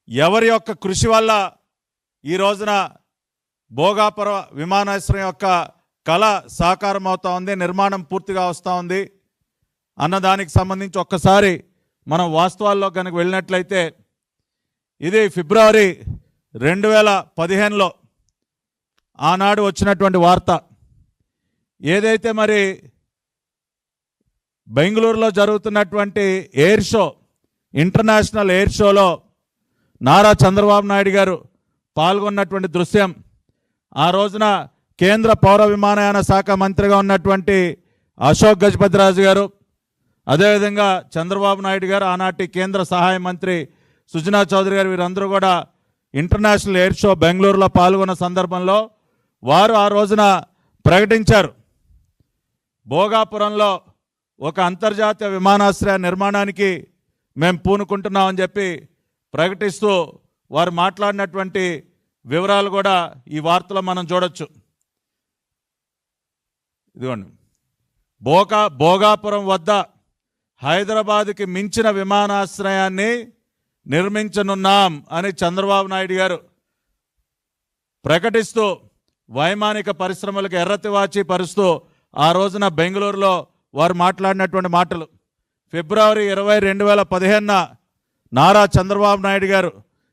ఎవరి యొక్క కృషి వల్ల ఈ రోజున భోగాపురం విమానాశ్రయం యొక్క కళ సాకారం అవుతా ఉంది, నిర్మాణం పూర్తిగా వస్తూ ఉంది అన్నదానికి సంబంధించి ఒక్కసారి మనం వాస్తవాల్లో కనుక వెళ్ళినట్లయితే ఇది ఫిబ్రవరి 2015లో ఆనాడు వచ్చినటువంటి వార్త. ఏదైతే మరి బెంగళూరులో జరుగుతున్నటువంటి ఎయిర్ షో, ఇంటర్నేషనల్ ఎయిర్ షోలో నారా చంద్రబాబు నాయుడు గారు పాల్గొన్నటువంటి దృశ్యం, ఆ రోజున కేంద్ర పౌర విమానయాన శాఖ మంత్రిగా ఉన్నటువంటి అశోక్ గజపతిరాజు గారు, అదేవిధంగా చంద్రబాబు నాయుడు గారు, ఆనాటి కేంద్ర సహాయ మంత్రి సుజనా చౌదరి గారు, వీరందరూ కూడా ఇంటర్నేషనల్ ఎయిర్ షో బెంగళూరులో పాల్గొన్న సందర్భంలో వారు ఆ రోజున ప్రకటించారు, భోగాపురంలో ఒక అంతర్జాతీయ విమానాశ్రయ నిర్మాణానికి మేము పూనుకుంటున్నామని చెప్పి ప్రకటిస్తూ వారు మాట్లాడినటువంటి వివరాలు కూడా ఈ వార్తలో మనం చూడొచ్చు. ఇదిగోండి, భోగాపురం వద్ద హైదరాబాద్కి మించిన విమానాశ్రయాన్ని నిర్మించనున్నాం అని చంద్రబాబు నాయుడు గారు ప్రకటిస్తూ వైమానిక పరిశ్రమలకు ఎర్రతివాచి పరుస్తూ ఆ రోజున బెంగళూరులో వారు మాట్లాడినటువంటి మాటలు. ఫిబ్రవరి 20, 2015న నారా చంద్రబాబు నాయుడు గారు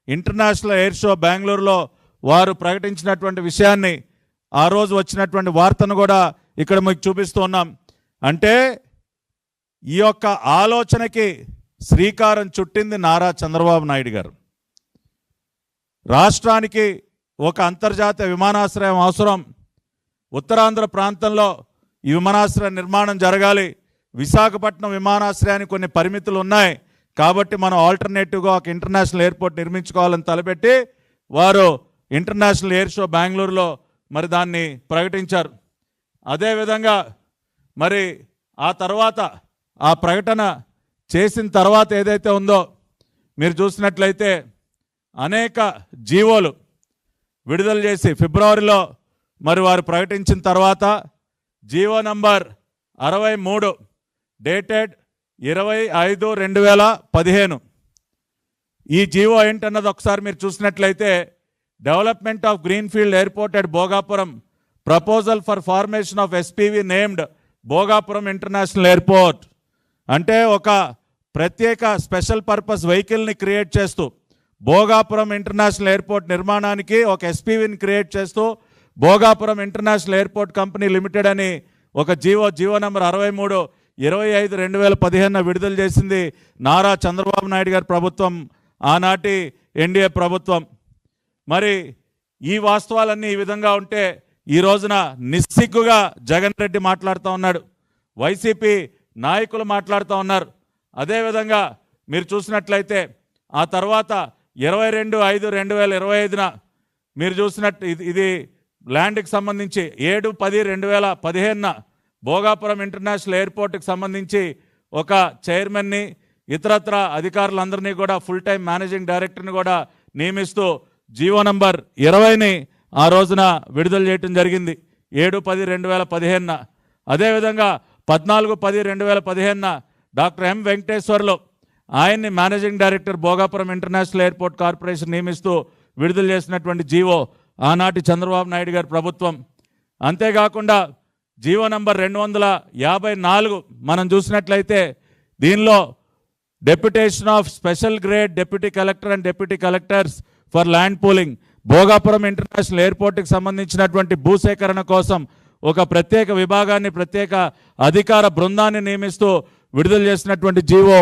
ఇంటర్నేషనల్ ఎయిర్ షో బెంగళూరులో వారు ప్రకటించినటువంటి విషయాన్ని, ఆ రోజు వచ్చినటువంటి వార్తను కూడా ఇక్కడ మీకు చూపిస్తూ ఉన్నాం. అంటే ఈ యొక్క ఆలోచనకి శ్రీకారం చుట్టింది నారా చంద్రబాబు నాయుడు గారు. రాష్ట్రానికి ఒక అంతర్జాతీయ విమానాశ్రయం అవసరం, ఉత్తరాంధ్ర ప్రాంతంలో ఈ విమానాశ్రయ నిర్మాణం జరగాలి, విశాఖపట్నం విమానాశ్రయానికి కొన్ని పరిమితులు ఉన్నాయి కాబట్టి మనం ఆల్టర్నేటివ్గా ఒక ఇంటర్నేషనల్ ఎయిర్పోర్ట్ నిర్మించుకోవాలని తలపెట్టి వారు ఇంటర్నేషనల్ ఎయిర్ షో బెంగళూరులో మరి దాన్ని ప్రకటించారు. అదేవిధంగా మరి ఆ తర్వాత ఆ ప్రకటన చేసిన తర్వాత ఏదైతే ఉందో మీరు చూసినట్లయితే అనేక జీవోలు విడుదల చేసి ఫిబ్రవరిలో మరి వారు ప్రకటించిన తర్వాత జీవో నంబర్ 63 డేటెడ్ 25/2015 ఈ జీవో ఏంటన్నది ఒకసారి మీరు చూసినట్లయితే development of greenfield airport at Bhogapuram proposal for formation of SPV named Bhogapuram international airport. అంటే ఒక ప్రత్యేక స్పెషల్ పర్పస్ వెహికల్ని క్రియేట్ చేస్తూ భోగాపురం ఇంటర్నేషనల్ ఎయిర్పోర్ట్ నిర్మాణానికి ఒక ఎస్పీవిని క్రియేట్ చేస్తూ Bhogapuram international airport company limited అని ఒక జీవో నంబర్ 63 25/2015 విడుదల చేసింది నారా చంద్రబాబు నాయుడు గారి ప్రభుత్వం, ఆనాటి ఎన్డీఏ ప్రభుత్వం. మరి ఈ వాస్తవాలన్నీ ఈ విధంగా ఉంటే ఈ రోజున నిస్సిగ్గుగా జగన్ రెడ్డి మాట్లాడుతూ ఉన్నాడు, వైసీపీ నాయకులు మాట్లాడుతూ ఉన్నారు. అదేవిధంగా మీరు చూసినట్లయితే ఆ తర్వాత 22/5/2025న మీరు చూసినట్టు ఇది ల్యాండ్కి సంబంధించి 7/10/2015న భోగాపురం ఇంటర్నేషనల్ ఎయిర్పోర్ట్కి సంబంధించి ఒక చైర్మన్ని, ఇతరత్ర అధికారులందరినీ కూడా ఫుల్ టైం మేనేజింగ్ డైరెక్టర్ని కూడా నియమిస్తూ జీవో నంబర్ 20ని ఆ రోజున విడుదల చేయడం జరిగింది 7/10/2015న. అదేవిధంగా 14/10/2015న డాక్టర్ ఎం వెంకటేశ్వర్లు ఆయన్ని managing director Bhogapuram international airport corporation నియమిస్తూ విడుదల చేసినటువంటి జీవో ఆనాటి చంద్రబాబు నాయుడు గారి ప్రభుత్వం. అంతేకాకుండా జీవో నంబర్ 254 మనం చూసినట్లయితే దీనిలో deputation of special grade deputy collector and deputy collectors for land pooling Bhogapuram international ఎయిర్పోర్ట్కి సంబంధించినటువంటి భూసేకరణ కోసం ఒక ప్రత్యేక విభాగాన్ని, ప్రత్యేక అధికార బృందాన్ని నియమిస్తూ విడుదల చేసినటువంటి జీవో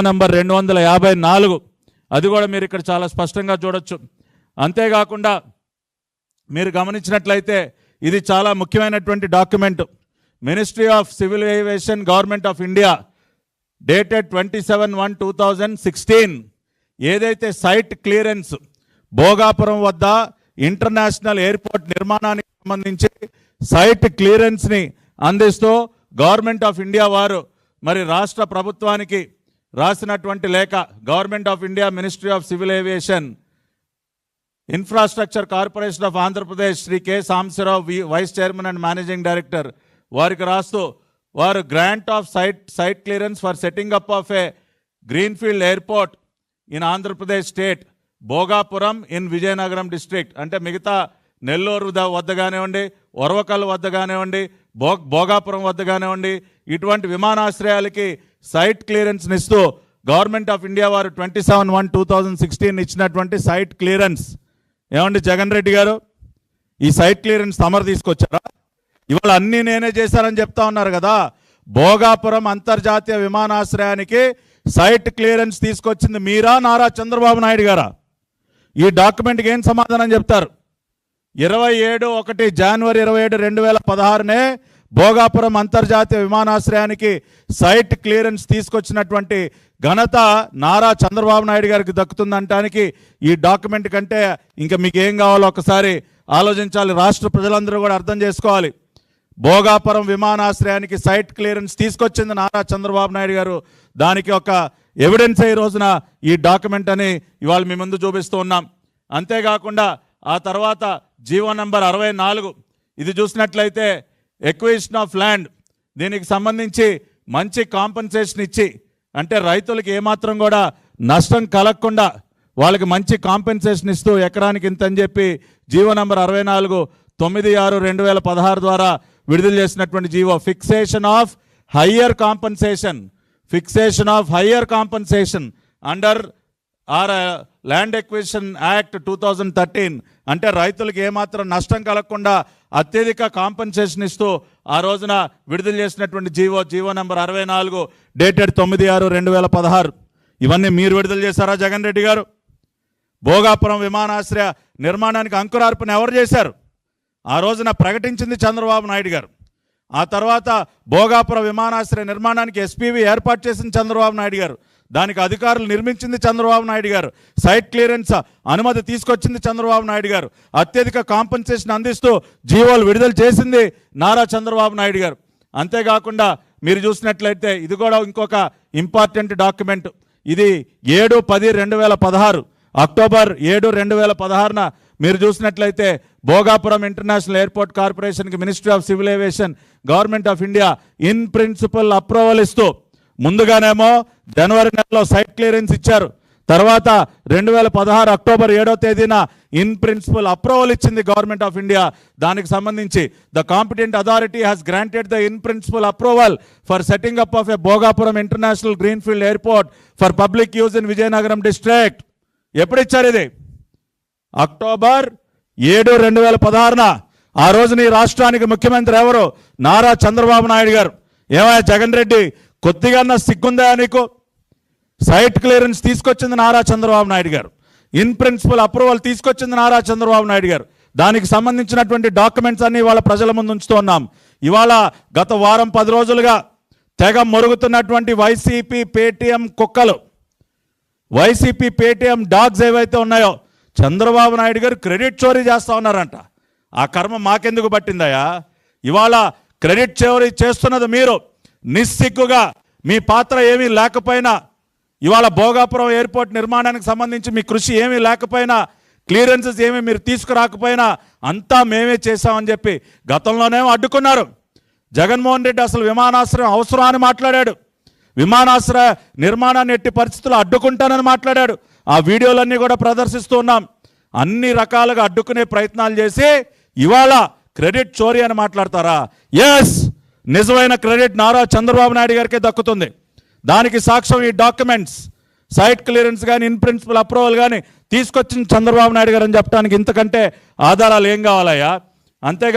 నంబర్ 254 అది కూడా మీరు ఇక్కడ చాలా స్పష్టంగా చూడొచ్చు. అంతేకాకుండా మీరు గమనించినట్లయితే ఇది చాలా ముఖ్యమైనటువంటి document, ministry of civil aviation government of India dated 27/1/2016 ఏదైతే సైట్ క్లియరెన్స్ భోగాపురం వద్ద ఇంటర్నేషనల్ ఎయిర్పోర్ట్ నిర్మాణానికి సంబంధించి సైట్ క్లియరెన్స్ని అందిస్తూ గవర్నమెంట్ ఆఫ్ ఇండియా వారు మరి రాష్ట్ర ప్రభుత్వానికి రాసినటువంటి లేఖ, government of India ministry of civil aviation infrastructure corporation of Andhra Pradesh Shri K Sambasiva Rao vice chairman and managing director వారికి రాస్తూ వారు grant of site clearance for setting up of a greenfield airport in Andhra Pradesh state Bhogapuram in Vizianagaram district. అంటే మిగతా నెల్లూరు వద్ద కానివ్వండి, ఒరవకల్ వద్ద కానివ్వండి, భోగాపురం వద్ద కానివ్వండి, ఇటువంటి విమానాశ్రయాలకి సైట్ క్లియరెన్స్ని ఇస్తూ గవర్నమెంట్ ఆఫ్ ఇండియా వారు 27/1/2016 ఇచ్చినటువంటి సైట్ క్లియరెన్స్. ఏమండి జగన్ రెడ్డి గారు, ఈ సైట్ క్లియరెన్స్ తమరు తీసుకొచ్చారా? ఇవాళ అన్నీ నేనే చేశారని చెప్తా ఉన్నారు కదా. భోగాపురం అంతర్జాతీయ విమానాశ్రయానికి సైట్ క్లియరెన్స్ తీసుకొచ్చింది మీరా, నారా చంద్రబాబు నాయుడు గారా? ఈ డాక్యుమెంట్కి ఏం సమాధానం చెప్తారు? 27 జనవరి 27, 2016 భోగాపురం అంతర్జాతీయ విమానాశ్రయానికి సైట్ క్లియరెన్స్ తీసుకొచ్చినటువంటి ఘనత నారా చంద్రబాబు నాయుడు గారికి దక్కుతుందంటానికి ఈ డాక్యుమెంట్ కంటే ఇంకా మీకు ఏం కావాలో ఒకసారి ఆలోచించాలి. రాష్ట్ర ప్రజలందరూ కూడా అర్థం చేసుకోవాలి. భోగాపురం విమానాశ్రయానికి సైట్ క్లియరెన్స్ తీసుకొచ్చింది నారా చంద్రబాబు నాయుడు గారు. దానికి ఒక ఎవిడెన్స్ ఈ రోజున ఈ డాక్యుమెంట్ అని ఇవాళ మీ ముందు చూపిస్తూ ఉన్నాం. అంతేకాకుండా ఆ తర్వాత జీవో నంబర్ 64 ఇది చూసినట్లయితే ఎక్విజిషన్ ఆఫ్ ల్యాండ్, దీనికి సంబంధించి మంచి కాంపెన్సేషన్ ఇచ్చి, అంటే రైతులకి ఏమాత్రం కూడా నష్టం కలగకుండా వాళ్ళకి మంచి కాంపెన్సేషన్ ఇస్తూ ఎకరానికి ఇంత అని చెప్పి జీవో నంబర్ 64 9/6/2016 ద్వారా విడుదల చేసినటువంటి GO. Fixation of higher compensation under land acquisition act 2013. అంటే రైతులకు ఏమాత్రం నష్టం కలగకుండా అత్యధిక కాంపెన్సేషన్ ఇస్తూ ఆ రోజున విడుదల చేసినటువంటి జీవో నంబర్ 64 డేటెడ్ 9/6/2016. ఇవన్నీ మీరు విడుదల చేశారా జగన్ రెడ్డి గారు? భోగాపురం విమానాశ్రయ నిర్మాణానికి అంకురార్పణ ఎవరు చేశారు? ఆ రోజున ప్రకటించింది చంద్రబాబు నాయుడు గారు. ఆ తర్వాత భోగాపురం విమానాశ్రయ నిర్మాణానికి ఎస్పీవి ఏర్పాటు చేసింది చంద్రబాబు నాయుడు గారు. దానికి అధికారులు నిర్మించింది చంద్రబాబు నాయుడు గారు. సైట్ క్లియరెన్స్ అనుమతి తీసుకొచ్చింది చంద్రబాబు నాయుడు గారు. అత్యధిక కాంపెన్సేషన్ అందిస్తూ జీవోలు విడుదల చేసింది నారా చంద్రబాబు నాయుడు గారు. అంతేకాకుండా మీరు చూసినట్లయితే ఇది కూడా ఇంకొక ఇంపార్టెంట్ డాక్యుమెంట్. ఇది 7/10/2016 అక్టోబర్ 7, 2016న మీరు చూసినట్లయితే భోగాపురం ఇంటర్నేషనల్ ఎయిర్పోర్ట్ కార్పొరేషన్కి ministry of civil aviation government of India in principle approval ఇస్తూ ముందుగానేమో జనవరి నెలలో సైట్ క్లియరెన్స్ ఇచ్చారు. తర్వాత 2016 అక్టోబర్ 7వ తేదీన ఇన్ ప్రిన్సిపల్ అప్రూవల్ ఇచ్చింది గవర్నమెంట్ ఆఫ్ ఇండియా. దానికి సంబంధించి the competent authority has granted the in principle approval for setting up of a Bhogapuram international greenfield airport for public use in Vizianagaram district. ఎప్పుడు ఇచ్చారు ఇది? అక్టోబర్ 7, 2016న. ఆ రోజున ఈ రాష్ట్రానికి ముఖ్యమంత్రి ఎవరు? నారా చంద్రబాబు నాయుడు గారు. ఏమయ్యా జగన్ రెడ్డి, కొద్దిగా సిగ్గుందా నీకు? సైట్ క్లియరెన్స్ తీసుకొచ్చింది నారా చంద్రబాబు నాయుడు గారు. ఇన్ ప్రిన్సిపల్ అప్రూవల్ తీసుకొచ్చింది నారా చంద్రబాబు నాయుడు గారు. దానికి సంబంధించినటువంటి డాక్యుమెంట్స్ అన్ని ఇవాళ ప్రజల ముందు ఉంచుతూ ఉన్నాం. ఇవాళ గత వారం 10 రోజులుగా తెగ మొరుగుతున్నటువంటి వైసీపీ పేటీఎం కుక్కలు, వైసీపీ పేటీఎం డాగ్స్ ఏవైతే ఉన్నాయో చంద్రబాబు నాయుడు గారు క్రెడిట్ చోరీ చేస్తూ ఉన్నారంట. ఆ కర్మ మాకెందుకు పట్టిందయ్యా? ఇవాళ క్రెడిట్ చోరీ చేస్తున్నది మీరు. నిస్సిగ్గుగా మీ పాత్ర ఏమీ లేకపోయినా, ఇవాళ భోగాపురం ఎయిర్పోర్ట్ నిర్మాణానికి సంబంధించి మీ కృషి ఏమీ లేకపోయినా, క్లియరెన్సెస్ ఏమీ మీరు తీసుకురాకపోయినా అంతా మేమే చేశామని చెప్పి గతంలోనేమో అడ్డుకున్నారు. జగన్మోహన్ రెడ్డి అసలు విమానాశ్రయం అవసరం అని మాట్లాడాడు. విమానాశ్రయ నిర్మాణాన్ని ఎట్టి పరిస్థితుల్లో అడ్డుకుంటానని మాట్లాడాడు. ఆ వీడియోలన్నీ కూడా ప్రదర్శిస్తూ ఉన్నాం. అన్ని రకాలుగా అడ్డుకునే ప్రయత్నాలు చేసి ఇవాళ క్రెడిట్ చోరీ అని మాట్లాడతారా? ఎస్, నిజమైన క్రెడిట్ నారా చంద్రబాబు నాయుడు గారికే దక్కుతుంది. దానికి సాక్ష్యం ఈ డాక్యుమెంట్స్. సైట్ క్లియరెన్స్ కానీ ఇన్ ప్రిన్సిపల్ అప్రూవల్ కానీ తీసుకొచ్చిన చంద్రబాబు నాయుడు గారు అని చెప్పడానికి ఇంతకంటే ఆధారాలు ఏం కావాలయ్యా? అంతేగా